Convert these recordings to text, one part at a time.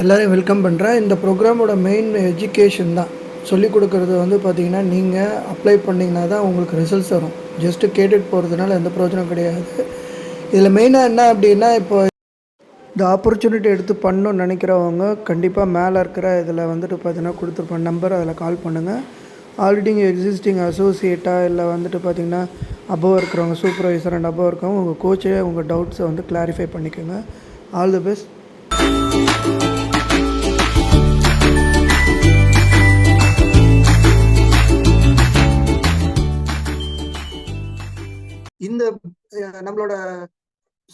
எல்லோரையும் வெல்கம் பண்ணுறேன். இந்த ப்ரோக்ராமோட மெயின் எஜுகேஷன் தான். சொல்லிக் கொடுக்குறது வந்து பார்த்தீங்கன்னா, நீங்கள் அப்ளை பண்ணிங்கன்னா தான் உங்களுக்கு ரிசல்ட்ஸ் வரும். ஜஸ்ட்டு கேட்டுட்டு போகிறதுனால எந்த பிரயோஜனம் கிடையாது. இதில் மெயினாக என்ன அப்படின்னா, இப்போ இந்த ஆப்பர்ச்சுனிட்டி எடுத்து பண்ணணும்னு நினைக்கிறவங்க கண்டிப்பாக மேலே இருக்கிற இதில் வந்துட்டு பார்த்தீங்கன்னா கொடுத்துருப்பேன் நம்பர், அதில் கால் பண்ணுங்கள். ஆல்ரெடி இங்கே எக்ஸிஸ்டிங் அசோசியேட்டாக இல்லை வந்துட்டு பார்த்தீங்கன்னா அபோவ் இருக்கிறவங்க, சூப்பர்வைசர் அண்ட் அபோவ் இருக்கிறவங்க உங்கள் கோச்சே உங்கள் டவுட்ஸை வந்து கிளாரிஃபை பண்ணிக்கோங்க. All the best. இந்த நம்மளோட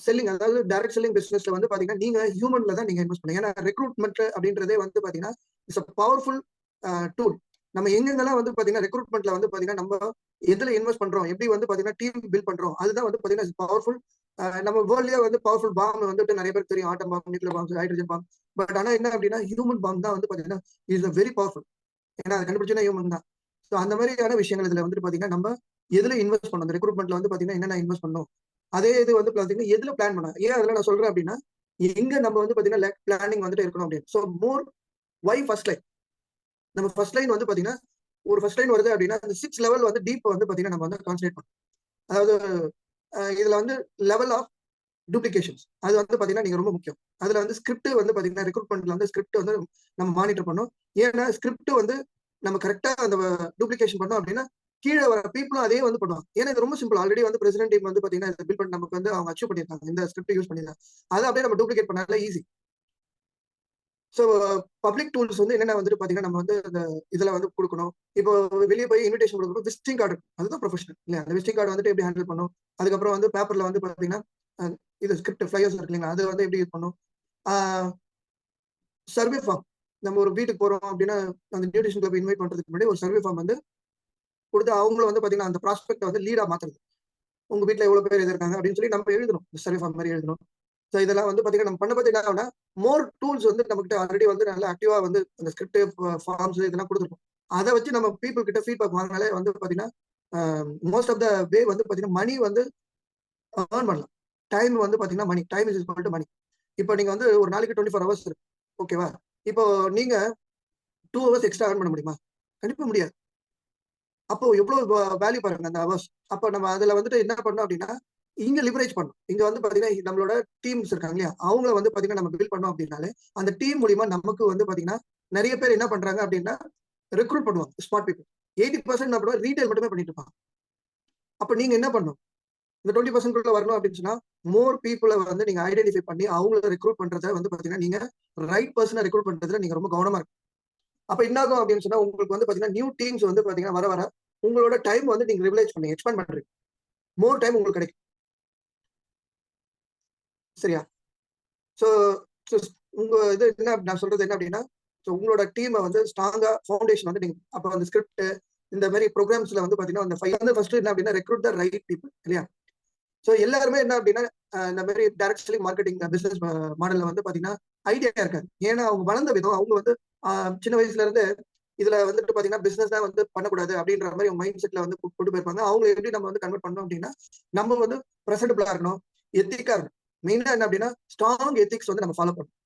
செல்லிங், அதாவது டைரக்ட் செல்லிங் பிசினஸ்ல வந்து பாத்தீங்கன்னா நீங்க ஹியூமன்ல தான் நீங்க இன்வெஸ்ட் பண்ணுங்க. ஏன்னா ரெக்ரூட்மெண்ட் அப்படின்றதே வந்து பாத்தீங்கன்னா இட்ஸ் அ பவர்ஃபுல் டூல். நம்ம எங்கெங்கெல்லாம் வந்து பாத்தீங்கன்னா ரெக்ரூட்மெண்ட்ல வந்து பாத்தீங்கன்னா நம்ம எதுல இன்வெஸ்ட் பண்றோம், எப்படி வந்து பாத்தீங்கன்னா டீம் பில்ட் பண்றோம், அதுதான் வந்து பாத்தீங்கன்னா பவர்ஃபுல். நம்ம வேர்ல்ட்லயே வந்து பவர்ஃபுல் பாம் வந்துட்டு நிறைய பேருக்கு தெரியும், atom bomb, nuclear bombs, hydrogen bomb. But ஆனா என்ன அப்படின்னா ஹியூமன் பாம் தான் வந்து பாத்தீங்கன்னா இஸ் வெரி பவர்ஃபுல். ஏன்னா அதை கண்டுபிடிச்சா ஹியூமன் தான். ஸோ அந்த மாதிரியான விஷயங்கள் இதுல வந்துட்டு பாத்தீங்கன்னா நம்ம எதுல இன்வெஸ்ட் பண்ணணும், அந்த ரெக்ரூட்மெண்ட்ல வந்து பாத்தீங்கன்னா என்னென்ன இன்வெஸ்ட் பண்ணணும், அதே இது வந்து பாத்தீங்கன்னா எதுல பிளான் பண்ண. ஏன் அதெல்லாம் நான் சொல்றேன் அப்படின்னா, எங்க நம்ம வந்து பாத்தீங்கன்னா பிளானிங் வந்துட்டு இருக்கணும் அப்படின்னு. ஸோ மோர் வை ஃபர்ஸ்ட் லைன். நம்ம ஃபர்ஸ்ட் லைன் வந்து பாத்தீங்கன்னா ஒரு ஃபர்ஸ்ட் லைன் வருது அப்படின்னா அந்த 6 லெவல் வந்து டீப் வந்து பாத்தீங்கன்னா நம்ம வந்து கான்சன்ட்ரேட் பண்ணணும். அதாவது இதுல வந்து லெவல் ஆஃப் டூப்ளிகேஷன்ஸ் அது வந்து பாத்தீங்கன்னா நீங்க ரொம்ப முக்கியம். அதுல வந்து ஸ்கிரிப்ட் வந்து பாத்தீங்கன்னா ரெக்ரூட்மெண்ட்ல வந்து ஸ்கிரிப்ட் வந்து நம்ம மானிட்டர் பண்ணணும். ஏன்னா ஸ்கிரிப்ட் வந்து நம்ம கரெக்டா அந்த டூப்ளிகேஷன் பண்ணோம் அப்படின்னா கீழே வர பீப்புளும் அதே வந்து பண்ணுவாங்க. ஏன்னா இது ரொம்ப சிம்பிள். ஆல்ரெடி வந்து பிரசிடென்ட் டீம் வந்து பாத்தீங்கன்னா பில் பண்ணி நமக்கு வந்து அவங்க அச்சீவ் பண்ணிருக்காங்க, இந்த ஸ்கிரிப்ட் யூஸ் பண்ணி தான். அதை அப்படியே நம்ம டூப்ளிகேட் பண்ணால ஈஸி. ஸோ பப்ளிக் டூல்ஸ் வந்து என்னென்ன வந்துட்டு பாத்தீங்கன்னா நம்ம வந்து அந்த இதுல வந்து கொடுக்கணும். இப்போ வெளியே போய் இன்விடேஷன் கொடுக்கணும், விசிட்டிங் கார்டு, அதுதான் ப்ரொஃபஷனல் இல்லையா? அந்த விசிட்டிங் கார்டு வந்துட்டு எப்படி ஹேண்டில் பண்ணும். அதுக்கப்புறம் வந்து பேப்பர்ல வந்து பாத்தீங்கன்னா இது ஸ்கிரிப்ட் ஃபிளையர்ஸ் இருக்கு இல்லைங்களா, அது வந்து எப்படி யூஸ் பண்ணும். சர்வே ஃபார்ம், நம்ம ஒரு வீட்டுக்கு போறோம் அப்படின்னா அந்த நியூட்ரிஷன் கிளப் இன்வைட் பண்றதுக்கு முன்னாடி ஒரு சர்வே ஃபார்ம் வந்து கொடுத்து அவங்களும் வந்து பாத்தீங்கன்னா அந்த ப்ராஸ்பெக்ட் வந்து லீடா மாத்துறது. உங்க வீட்டுல எவ்வளவு பேர் இருக்காங்க அப்படின்னு சொல்லி நம்ம எழுதணும், சர்வே ஃபார்ம் மாதிரி எழுதணும். ஸோ இதெல்லாம் வந்து பாத்தீங்கன்னா நம்ம பண்ண பார்த்தீங்கன்னா என்ன மோர் டூல்ஸ் வந்து நம்ம கிட்ட ஆல்ரெடி வந்து நல்லா ஆக்டிவா வந்து அந்த ஸ்கிரிப்ட் ஃபார்ம்ஸ் இதெல்லாம் கொடுத்துருக்கோம். அதை வச்சு நம்ம பீப்புள் கிட்ட ஃபீட்பேக் வாங்கினாலே வந்து பாத்தீங்கன்னா மோஸ்ட் ஆஃப் த வே வந்து பாத்தீங்கன்னா மணி வந்து ஏர்ன் பண்ணலாம். டைம் வந்து பாத்தீங்கன்னா மணி, டைம் இஸ் ஈக்குவல் டு மணி. இப்போ நீங்க வந்து ஒரு நாளைக்கு 24 ஹவர்ஸ் இருக்கு, ஓகேவா? இப்போ நீங்க 2 ஹவர்ஸ் எக்ஸ்ட்ரா ஏர்ன் பண்ண முடியுமா? கண்டிப்பா முடியாது. அப்போ எவ்வளவு வேல்யூ பாருங்க அந்த ஹவர்ஸ். அப்போ நம்ம அதுல வந்துட்டு என்ன பண்ணோம் அப்படின்னா இங்க லிவரேஜ் பண்ணணும். இங்க வந்து பாத்தீங்கன்னா நம்மளோட டீம்ஸ் இருக்காங்க இல்லையா, அவங்கள வந்து பாத்தீங்கன்னா நம்ம பில்ட் பண்ணோம் அப்படின்னாலே அந்த டீம் மூலியமா நமக்கு வந்து பாத்தீங்கன்னா நிறைய பேர் என்ன பண்றாங்க அப்படின்னா ரெக்ரூட் பண்ணுவாங்க ஸ்மார்ட் பீப்புள். 80% நம்ம ரீட்டைல் மட்டுமே பண்ணிட்டு இருப்பாங்க. அப்ப நீங்க என்ன பண்ணணும், இந்த 20% வரணும் அப்படின்னு சொன்னா மோர் பீப்புளை வந்து நீங்க ஐடென்டிஃபை பண்ணி அவங்கள ரெக்ரூட் பண்றத வந்து பாத்தீங்கன்னா நீங்க ரைட் பர்சனை ரெக்ரூட் பண்றதுல நீங்க ரொம்ப கவனமா இருக்கும். அப்ப என்ன ஆகும் அப்படின்னு சொன்னா உங்களுக்கு வந்து பாத்தீங்கன்னா நியூ டீம்ஸ் வந்து பாத்தீங்கன்னா வர வர உங்களோட டைம் வந்து நீங்க ரிவலைஸ் பண்ணி எக்ஸ்பேண்ட் பண்றீங்க, மோர் டைம் உங்களுக்கு கிடைக்கும். சரியா? சோ உங்க இது என்ன நான் சொல்றது என்ன அப்படின்னா, உங்களோட டீமை வந்து ஸ்ட்ராங்கா ஃபவுண்டேஷன் வந்து நீங்க அப்ப அந்த ஸ்கிரிப்ட் இந்த மாதிரி ப்ரோக்ராம்ஸ்ல வந்து பாத்தீங்கன்னா அந்த வந்து ஃபர்ஸ்ட் என்ன அப்படின்னா ரெக்ரூட் த ரைட் பீப்புள் இல்லையா? சோ எல்லாருமே என்ன அப்படின்னா இந்த மாதிரி டைரக்ட் செல்லிங் மார்க்கெட்டிங் பிசினஸ் மாடல்ல வந்து பாத்தீங்கன்னா ஐடியா இருக்காது. ஏன்னா அவங்க வளர்ந்த விதம், அவங்க வந்து சின்ன வயசுல இருந்து இதுல வந்துட்டு பாத்தீங்கன்னா பிசினஸ் தான் வந்து பண்ணக்கூடாது அப்படின்ற மாதிரி மைண்ட் செட்ல வந்து கொண்டு போயிருப்பாங்க. அவங்க எப்படி நம்ம வந்து கன்வெர்ட் பண்ணோம் அப்படின்னா நம்ம வந்து பிரசன்டபிளா இருக்கணும், எத்திக்கா இருக்கணும். மெயினா என்ன அப்படின்னா ஸ்ட்ராங் எத்திக்ஸ் வந்து நம்ம ஃபாலோ பண்ணணும்.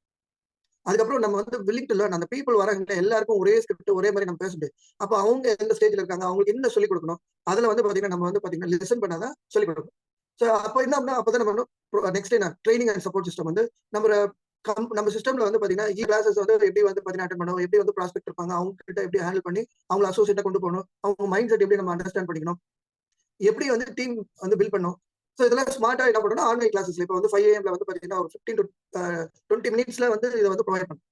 அதுக்கப்புறம் நம்ம வந்து வில்லிங் டு லேர்ன். அந்த பீப்புள் வராங்க எல்லாருக்கும் ஒரே ஸ்கிரிப்ட் ஒரே மாதிரி நம்ம பேச முடியாது. அப்ப அவங்க எந்த ஸ்டேஜ்ல இருக்காங்க, அவங்களுக்கு என்ன சொல்லிக் கொடுக்கணும், அதுல வந்து பாத்தீங்கன்னா நம்ம வந்து பாத்தீங்கன்னா லிசன் பண்ணாதான் சொல்லிக் கொடுக்கணும். ஸோ அப்போ என்ன அப்படின்னா அப்பதான் நம்ம நெக்ஸ்ட் என்ன ட்ரைனிங் அண்ட் சப்போர்ட் சிஸ்டம் வந்து நம்ம சிஸ்டம்ல வந்து பாத்தீங்கன்னா கிளாஸஸ் வந்து எப்படி வந்து பாத்தீங்கன்னா அட்டன் பண்ணணும், எப்படி வந்து ப்ராஸ்பெக்ட் இருப்பாங்க அவங்க கிட்ட எப்படி ஹேண்டில் பண்ணி அவங்க அசோசியேட்டா கொண்டு போகணும், அவங்க மைண்ட் செட் எப்படி நம்ம அண்டர்ஸ்டாண்ட் பண்ணிக்கணும், எப்படி வந்து டீம் வந்து பில்ட் பண்ணும். ஸோ இதெல்லாம் ஸ்மார்ட்டா என்ன பண்ணணும் ஆன்லைன் கிளாஸஸ்ல இப்போ வந்து 5 AM வந்து பாத்தீங்கன்னா ஒரு 15 to 20 மினிட்ஸ்ல வந்து இதை வந்து ப்ரொவைட் பண்ணும்.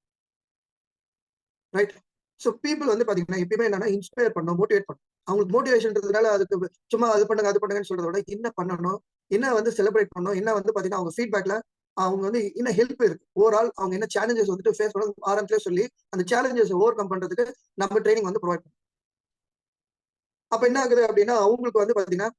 ரைட்? ஸோ பீப்புள் வந்து பாத்தீங்கன்னா எப்பயுமே என்னன்னா இன்ஸ்பயர் பண்ணணும், மோட்டிவேட் பண்ணணும். அவங்களுக்கு மோட்டிவேஷன்றதுனால அதுக்கு சும்மா அது பண்ணுங்க அது பண்ணுங்கன்னு சொல்றத விட என்ன பண்ணணும், என்ன வந்து செலிப்ரேட் பண்ணணும், என்ன வந்து பாத்தீங்கன்னா அவங்க ஃபீட்பேக்ல அவங்க வந்து என்ன ஹெல்ப் இருக்கு, ஓவரால் அவங்க என்ன சேலஞ்சஸ் வந்துட்டு ஃபேஸ் பண்ண ஆரம்பத்திலே சொல்லி அந்த சேலஞ்சஸ் ஓவர் கம் பண்றதுக்கு நம்ம ட்ரைனிங் வந்து ப்ரொவைட் பண்ணணும். அப்ப என்ன ஆகுது அப்படின்னா அவங்களுக்கு வந்து பாத்தீங்கன்னா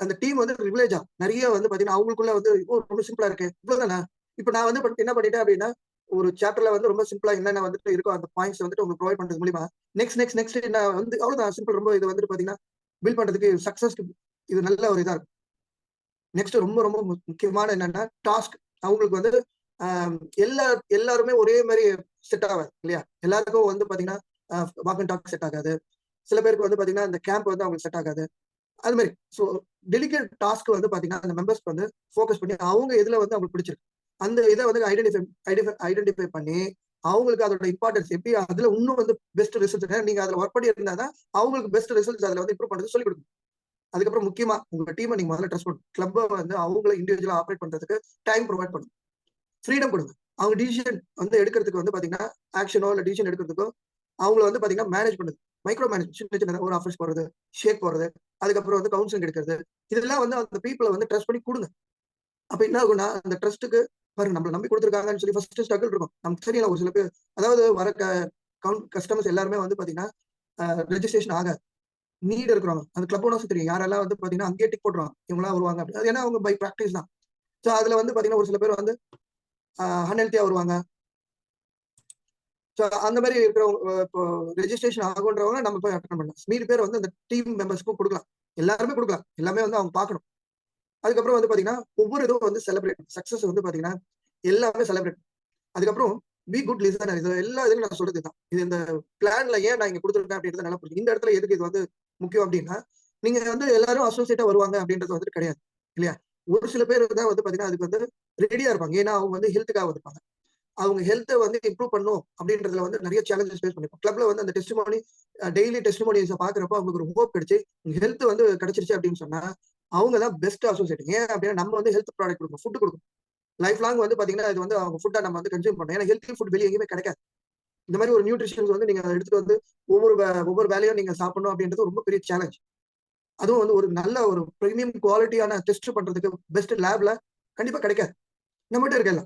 அந்த டீம் வந்து ரிவிலேஜ் ஆகும். நிறைய வந்து பாத்தீங்கன்னா அவங்களுக்குள்ள வந்து ரொம்ப சிம்பிளா இருக்கு இவ்வளவுதானே. இப்ப நான் வந்து என்ன பண்ணிட்டேன் அப்படின்னா ஒரு சாப்டர்ல வந்து ரொம்ப சிம்பிளா என்னென்ன வந்துட்டு இருக்கோ அந்த பாயிண்ட்ஸ் வந்துட்டு உங்களுக்கு ப்ரொவைட் பண்றது மூலியமா நெக்ஸ்ட் என்ன வந்து அவ்வளவுதான் சிம்பிள். ரொம்ப இது வந்துட்டு பாத்தீங்கன்னா பில் பண்றதுக்கு சக்சஸ் இது நல்ல ஒரு இதா இருக்கும். நெக்ஸ்ட் ரொம்ப ரொம்ப முக்கியமான என்னன்னா டாஸ்க். அவங்களுக்கு வந்து எல்லா எல்லாருமே ஒரே மாதிரி செட் ஆகாது இல்லையா? எல்லாருக்கும் வந்து பாத்தீங்கன்னா வாக் அண்ட் டாக் செட் ஆகாது. சில பேருக்கு வந்து பாத்தீங்கன்னா இந்த கேம்ப் வந்து அவங்களுக்கு செட் ஆகாது. அது மாதிரி ஸோ டெலிகேட் டாஸ்க் வந்து பாத்தீங்கன்னா அந்த மெம்பர்ஸ்க்கு வந்து ஃபோக்கஸ் பண்ணி அவங்க எதுல வந்து அவங்களுக்கு பிடிச்சிருக்கு அந்த இதை வந்து ஐடென்டிஃபை பண்ணி அவங்களுக்கு அதோட இம்பார்ட்டன்ஸ் எப்படி அதுல இன்னும் வந்து பெஸ்ட் ரிசல்ட் நீங்க அதுல ஒர்க் பண்ணி இருந்தாதான் அவங்களுக்கு பெஸ்ட் ரிசல்ட்ஸ் அதுல வந்து இம்ப்ரூவ் பண்றது சொல்லி கொடுக்கும். அதுக்கப்புறம் முக்கியமா உங்க டீமை நீங்க முதல்ல ட்ரஸ்ட் பண்ணும். கிளப்பை வந்து அவங்கள இண்டிவிஜுவலா ஆப்ரேட் பண்றதுக்கு டைம் ப்ரொவைட் பண்ணும். ஃப்ரீடம் கொடுங்க. அவங்க டிசிஷன் வந்து எடுக்கிறதுக்கு வந்து பாத்தீங்கன்னா ஆக்ஷனோ இல்ல டிசிஷன் எடுக்கிறதுக்கோ அவங்கள வந்து பாத்தீங்கன்னா மேனேஜ் பண்ணுது. மைக்ரோ மேனேஜ் சின்ன சின்ன ஒரு ஆஃபீஸ் போறது, ஷேக் போறது, அதுக்கப்புறம் வந்து கவுன்சிலிங் எடுக்கிறது. இதெல்லாம் வந்து அந்த பீப்புளை வந்து ட்ரஸ்ட் பண்ணி கொடுங்க. அப்ப என்ன ஆகும்னா அந்த ட்ரஸ்ட்டுக்கு பாருங்க நம்மள நம்பி கொடுத்துருக்காங்கன்னு சொல்லி ஃபர்ஸ்ட் ஸ்ட்ரகிள் இருக்கும். நமக்கு தெரியல ஒரு சில பேர் அதாவது வர கஸ்டமர்ஸ் எல்லாருமே வந்து பாத்தீங்கன்னா ரெஜிஸ்ட்ரேஷன் ஆகாது. நீட் இருக்கிறவங்க அந்த கிளப் ஓனர்ஸ் தெரியும் யாரெல்லாம் வந்து பாத்தீங்கன்னா அங்கேயே டிக் போட்டுருவாங்க இவங்களாம் வருவாங்க அப்படி. அது ஏன்னா அவங்க பை ப்ராக்டிஸ் தான். ஸோ அதுல வந்து பாத்தீங்கன்னா ஒரு சில பேர் வந்து அன்ஹெல்த்தியா வருவாங்க. ஸோ அந்த மாதிரி இருக்கிறவங்க இப்போ ரெஜிஸ்ட்ரேஷன் ஆகுன்றவங்க நம்ம போய் அட்டன் பண்ணலாம். மீதி பேர் வந்து அந்த டீம் மெம்பர்ஸ்க்கும் கொடுக்கலாம். எல்லாருமே கொடுக்கலாம். எல்லாமே வந்து அவங்க பார்க்கணும். அதுக்கப்புறம் வந்து பாத்தீங்கன்னா ஒவ்வொரு இதுவும் வந்து செலிப்ரேட் சக்சஸ் வந்து பாத்தீங்கன்னா எல்லாமே செலிப்ரேட். அதுக்கப்புறம் பி குட் லிசனர். இது எல்லா இதுலயும் நான் சொல்றது தான். இது இந்த பிளான்ல ஏன் நான் இங்க கொடுத்துருக்கேன் அப்படின்றது நல்லா புரியும். இந்த இடத்துல எதுக்கு இது வந்து முக்கியம் அப்படின்னா நீங்க வந்து எல்லாரும் அசோசியேட்டா வருவாங்க அப்படின்றது வந்துட்டு கிடையாது இல்லையா? ஒரு சில பேர் தான் வந்து பாத்தீங்கன்னா அதுக்கு வந்து ரெடியா இருப்பாங்க. ஏன்னா அவங்க வந்து ஹெல்த்துக்காக வந்திருப்பாங்க. அவங்க ஹெல்த்தை வந்து இம்ப்ரூவ் பண்ணும் அப்படின்றதுல வந்து நிறைய சேலஞ்சஸ் ஃபேஸ் பண்ணிருப்போம். கிளப்ல வந்து அந்த டெஸ்டிமோனி டெய்லி டெஸ்டிமோனிஸை பாக்குறப்போ அவங்களுக்கு ஒரு ஹோப் கிடைச்சு ஹெல்த் வந்து கிடைச்சிருச்சு அப்படின்னு சொன்னா அவங்க தான் பெஸ்ட் அசோசியேட். ஏன் அப்படின்னா நம்ம வந்து ஹெல்த் ப்ராடக்ட் கொடுக்கணும், ஃபுட் கொடுக்கணும். லைஃப் லாங் வந்து பாத்தீங்கன்னா இது வந்து அவங்க ஃபுட்டா நம்ம வந்து கன்சியூம் பண்ணணும். ஏன்னா ஹெல்த்தி ஃபுட் வெளியே எங்கேயுமே கிடைக்காது. இந்த மாதிரி ஒரு நியூட்ரிஷன்ஸ் வந்து நீங்க எடுத்துட்டு வந்து ஒவ்வொரு வேலையும் நீங்க சாப்பிடணும் அப்படின்றது ரொம்ப பெரிய சேலஞ்ச். அதுவும் வந்து ஒரு நல்ல ஒரு பிரீமியம் குவாலிட்டியான டெஸ்ட் பண்றதுக்கு பெஸ்ட் லேப்ல கண்டிப்பா கிடைக்காது. நம்மகிட்ட இருக்கல.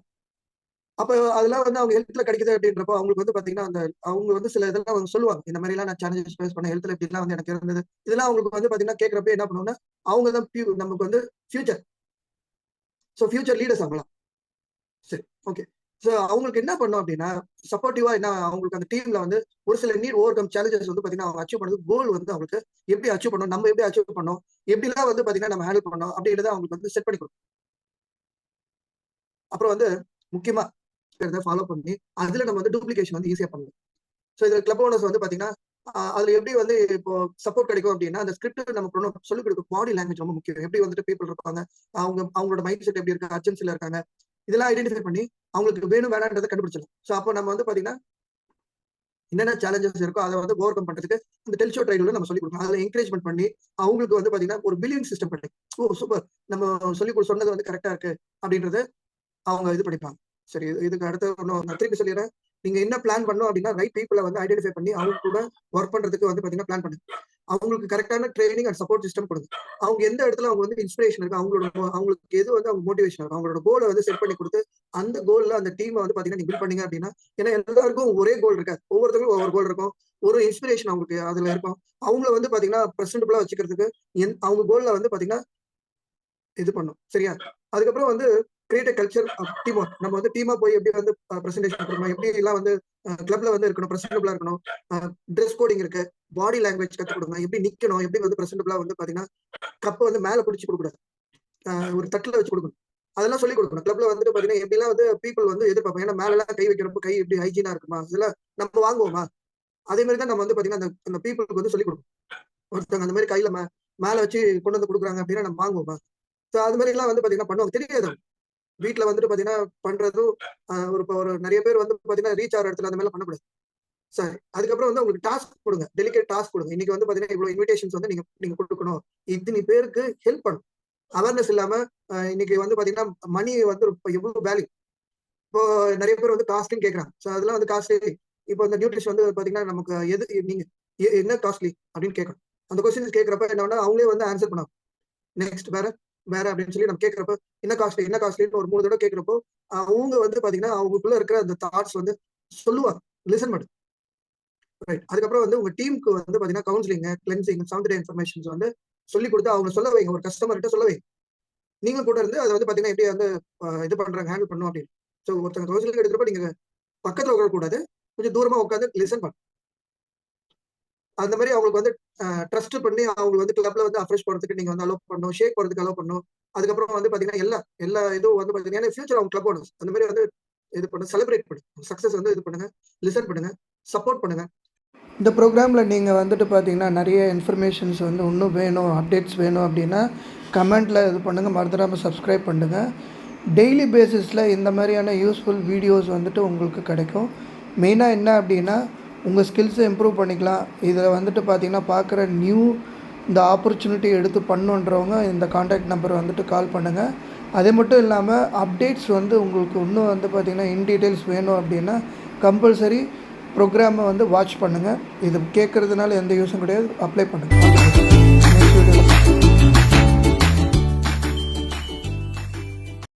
அப்ப அதெல்லாம் வந்து அவங்க ஹெல்த்ல கிடைக்குது அப்படின்றப்போ அவங்களுக்கு வந்து பாத்தீங்கன்னா அந்த அவங்க வந்து சில இதெல்லாம் அவங்க சொல்லுவாங்க. இந்த மாதிரி எல்லாம் நான் சேலஞ்சஸ் ஃபேஸ் பண்ண ஹெல்த்ல இப்படி எல்லாம் வந்து எனக்கு இருந்தது. இதெல்லாம் அவங்களுக்கு வந்து பாத்தீங்கன்னா கேட்கறப்ப என்ன பண்ணுவோம்னா அவங்க தான் நமக்கு வந்து ஃபியூச்சர். ஸோ ஃபியூச்சர் லீடர்ஸ் ஆகலாம். சரி, ஓகே. ஸோ அவங்களுக்கு என்ன பண்ணும் அப்படின்னா சப்போர்ட்டிவா என்ன அவங்களுக்கு அந்த டீம்ல வந்து ஒரு சில நீட் ஓவர் கம் சேலஞ்சஸ் வந்து பாத்தீங்கன்னா அவங்க அச்சீவ் பண்ணது கோல் வந்து அவங்களுக்கு எப்படி அச்சீவ் பண்ணணும், நம்ம எப்படி அச்சீவ் பண்ணோம், எப்படிலாம் வந்து பாத்தீங்கன்னா நம்ம ஹேண்டில் பண்ணோம் அப்படின்றத அவங்களுக்கு வந்து செட் பண்ணி கொடுக்கும். அப்புறம் வந்து முக்கியமா ஃபாலோ பண்ணி அதுல நம்ம வந்து டூப்ளிகேஷன் வந்து ஈஸியா பண்ணலாம். ஸோ இது கிளப் ஓனர்ஸ் வந்து பாத்தீங்கன்னா அதுல எப்படி வந்து இப்போ சப்போர்ட் கிடைக்கும் அப்படின்னா அந்த ஸ்கிரிப்ட் நம்ம சொல்லிக் கொடுக்கும். பாடி லாங்குவேஜ் ரொம்ப முக்கியம். எப்படி வந்துட்டு பீப்புள் இருப்பாங்க, அவங்களோட மைண்ட் செட் எப்படி இருக்கு, அர்ஜென்சில இருக்காங்க, இதெல்லாம் ஐடென்டிஃபை பண்ணி அவங்களுக்கு வேணும் வேணான்றதை கண்டுபிடிச்சிடலாம். ஸோ அப்போ நம்ம வந்து பாத்தீங்கன்னா என்னென்ன சேலஞ்சஸ் இருக்கோ அதை வந்து ஓவர் கம் பண்றதுக்கு அந்த டெல்ஷோ ட்ரைடுல நம்ம சொல்லி கொடுக்கணும். அதுல என்கரேஜ்மெண்ட் பண்ணி அவங்களுக்கு வந்து பாத்தீங்கன்னா ஒரு பிலியன் சிஸ்டம் பண்ணி ஓ சூப்பர் நம்ம சொன்னது வந்து கரெக்டா இருக்கு அப்படின்றது அவங்க இது பண்ணிப்பாங்க. சரி, இதுக்கு அடுத்து நான் திருப்பி சொல்லிடுறேன். நீங்க என்ன பிளான் பண்ணும் அப்படின்னா ரைட் பீப்புளை வந்து ஐடென்டிஃபை பண்ணி அவங்க கூட ஒர்க் பண்றதுக்கு வந்து பாத்தீங்கன்னா பிளான் பண்ணுங்க. அவங்களுக்கு கரெக்டான ட்ரைனிங் அண்ட் சப்போர்ட் சிஸ்டம் கொடுங்க. அவங்க எந்த இடத்துல அவங்க வந்து இன்ஸ்பிரேஷன் இருக்கு, அவங்களுக்கு எது வந்து அவங்க மோட்டிவேஷன் இருக்கு, அவங்களோட கோலை வந்து செட் பண்ணி கொடுத்து அந்த கோல்ல அந்த டீமை வந்து பாத்தீங்கன்னா நீங்க பில்ட் பண்ணீங்க அப்படின்னா ஏன்னா எல்லாருக்கும் ஒரே கோல் இருக்காது. ஒவ்வொருத்தருக்கும் ஒவ்வொரு கோல் இருக்கும். ஒரு இன்ஸ்பிரேஷன் அவங்களுக்கு அதுல இருக்கும். அவங்கள வந்து பாத்தீங்கன்னா பிரசன்டபிளா வச்சுக்கிறதுக்கு அவங்க கோல்ல வந்து பாத்தீங்கன்னா இது பண்ணும். சரியா? அதுக்கப்புறம் வந்து create culture of team work. நம்ம வந்து டீமா போய் எப்படி வந்து பிரசன்டேஷன் கொடுக்கணும், எப்படி எல்லாம் வந்து கிளப்ல வந்து இருக்கணும், பிரசன்டபிளா இருக்கணும். ட்ரெஸ் கோடிங் இருக்கு, பாடி லாங்குவேஜ் கத்துக் கொடுங்க, எப்படி நிக்கணும், எப்படி வந்து பிரசன்டபிளா வந்து பாத்தீங்கன்னா கப்பை வந்து மேல பிடிச்சு கொடுக்கூடாது, ஒரு தட்டுல வச்சு கொடுக்கணும். அதெல்லாம் சொல்லிக் கொடுக்கணும். கிளப்ல வந்துட்டு பாத்தீங்கன்னா எப்படிலாம் வந்து பீப்புள் வந்து எதிர்பார்ப்பாங்க. ஏன்னா மேல எல்லாம் கை வைக்கிறப்போ கை எப்படி ஹைஜீனா இருக்குமா, இதெல்லாம் நம்ம வாங்குவோமா, அதே மாதிரி தான் நம்ம வந்து பாத்தீங்கன்னா அந்த அந்த பீப்புளுக்கு வந்து சொல்லிக் கொடுக்கணும். ஒருத்தவங்க அந்த மாதிரி கையில மேல வச்சு கொண்டு வந்து கொடுக்குறாங்க அப்படின்னா நம்ம வாங்குவோமா. ஸோ அது மாதிரி எல்லாம் வந்து பாத்தீங்கன்னா பண்ணுவாங்க. தெரியாது வீட்டுல வந்துட்டு பாத்தீங்கன்னா பண்றதும் ஒரு நிறைய பேர் வந்து பாத்தீங்கன்னா ரீச் ஆகிற இடத்துல அந்த மாதிரி பண்ணக்கூடாது. சரி, அதுக்கப்புறம் வந்து உங்களுக்கு டாஸ்க் கொடுங்க, டெலிகேட் டாஸ்க் கொடுங்க. இன்னைக்கு வந்து பாத்தீங்கன்னா இவ்வளவு இன்விடேஷன்ஸ் வந்து நீங்க நீங்க கொடுக்கணும், இத்தனை பேருக்கு ஹெல்ப் பண்ணும். அவேர்னஸ் இல்லாம இன்னைக்கு வந்து பாத்தீங்கன்னா மணி வந்து எவ்வளவு வேல்யூ. இப்போ நிறைய பேர் வந்து காஸ்ட்லின்னு கேட்கறாங்க. ஸோ அதெல்லாம் வந்து காஸ்ட்லி. இப்போ இந்த நியூட்ரிஷன் வந்து பாத்தீங்கன்னா நமக்கு எது நீங்க என்ன காஸ்ட்லி அப்படின்னு கேட்கணும். அந்த கொஸ்டின்ஸ் கேட்கறப்ப என்ன அவங்களே வந்து ஆன்சர் பண்ணாங்க. நெக்ஸ்ட் வேற வேற அப்படின்னு சொல்லி நம்ம கேட்கறப்ப என்ன காஸ்ட்லின்னு ஒரு 3 தடவை கேட்கறப்போ அவங்க வந்து பாத்தீங்கன்னா அவங்களுக்குள்ள இருக்கிற அந்த தாட்ஸ் வந்து சொல்லுவாங்க. லிசன் பண்ணு. ரைட். அதுக்கப்புறம் வந்து உங்க டீமுக்கு வந்து பாத்தீங்கன்னா கவுன்சிலிங், கிளென்சிங், சவுந்தரிய இன்ஃபர்மேஷன்ஸ் வந்து சொல்லி கொடுத்து அவங்க சொல்ல வைங்க. ஒரு கஸ்டமர் கிட்ட சொல்ல வைங்க. நீங்க கூட இருந்து அதை வந்து பாத்தீங்கன்னா எப்படி வந்து இது பண்றாங்க, ஹேண்டில் பண்ணும் அப்படின்னு. ஸோ ஒருத்தங்க கவுன்சிலிங் எடுக்கிறப்ப நீங்க பக்கத்துல உட்கார கூடாது, கொஞ்சம் தூரமா உட்காந்து லிசன் பண்ணும். அந்த மாதிரி அவங்களுக்கு வந்து ட்ரஸ்ட் பண்ணி அவங்க வந்து கிளப்ல வந்து அப்ரோச் போறதுக்கு நீங்க வந்து அலோவ் பண்ணணும், ஷேக் போறதுக்கு அலோவ் பண்ணணும். அதுக்கப்புறம் வந்து பார்த்தீங்கன்னா, எல்லா இதுவும் வந்து பார்த்தீங்கன்னா, ஃபியூச்சர் அவங்க கிளப் ஓனர்ஸ் அந்த மாரி வந்து இது செலிப்ரேட் பண்ணுங்க. சக்ஸஸ் வந்து இது பண்ணுங்க, லிசன் பண்ணுங்க, சப்போர்ட் பண்ணுங்க. இந்த ப்ரோக்ராமில் நீங்கள் வந்துட்டு பார்த்தீங்கன்னா, நிறைய இன்ஃபர்மேஷன்ஸ் வந்து இன்னும் வேணும், அப்டேட்ஸ் வேணும் அப்படின்னா, கமெண்ட்டில் இது பண்ணுங்கள். மறந்துடாமல் சப்ஸ்கிரைப் பண்ணுங்கள். டெய்லி பேசிஸில் இந்த மாதிரியான யூஸ்ஃபுல் வீடியோஸ் வந்துட்டு உங்களுக்கு கிடைக்கும். மெயினாக என்ன அப்படின்னா, உங்கள் ஸ்கில்ஸை இம்ப்ரூவ் பண்ணிக்கலாம். இதில் வந்துட்டு பார்த்தீங்கன்னா, பார்க்குற இந்த ஆப்பர்ச்சுனிட்டி எடுத்து பண்ணுன்றவங்க இந்த கான்டாக்ட் நம்பர் வந்துட்டு கால் பண்ணுங்கள். அது மட்டும் இல்லாமல் அப்டேட்ஸ் வந்து உங்களுக்கு இன்னும் வந்து பார்த்திங்கன்னா இன் டீட்டெயில்ஸ் வேணும் அப்படின்னா கம்பல்சரி ப்ரோக்ராமை வந்து வாட்ச் பண்ணுங்கள். இது கேட்குறதுனால எந்த யூஸும் கிடையாது. அப்ளை பண்ணுங்கள்.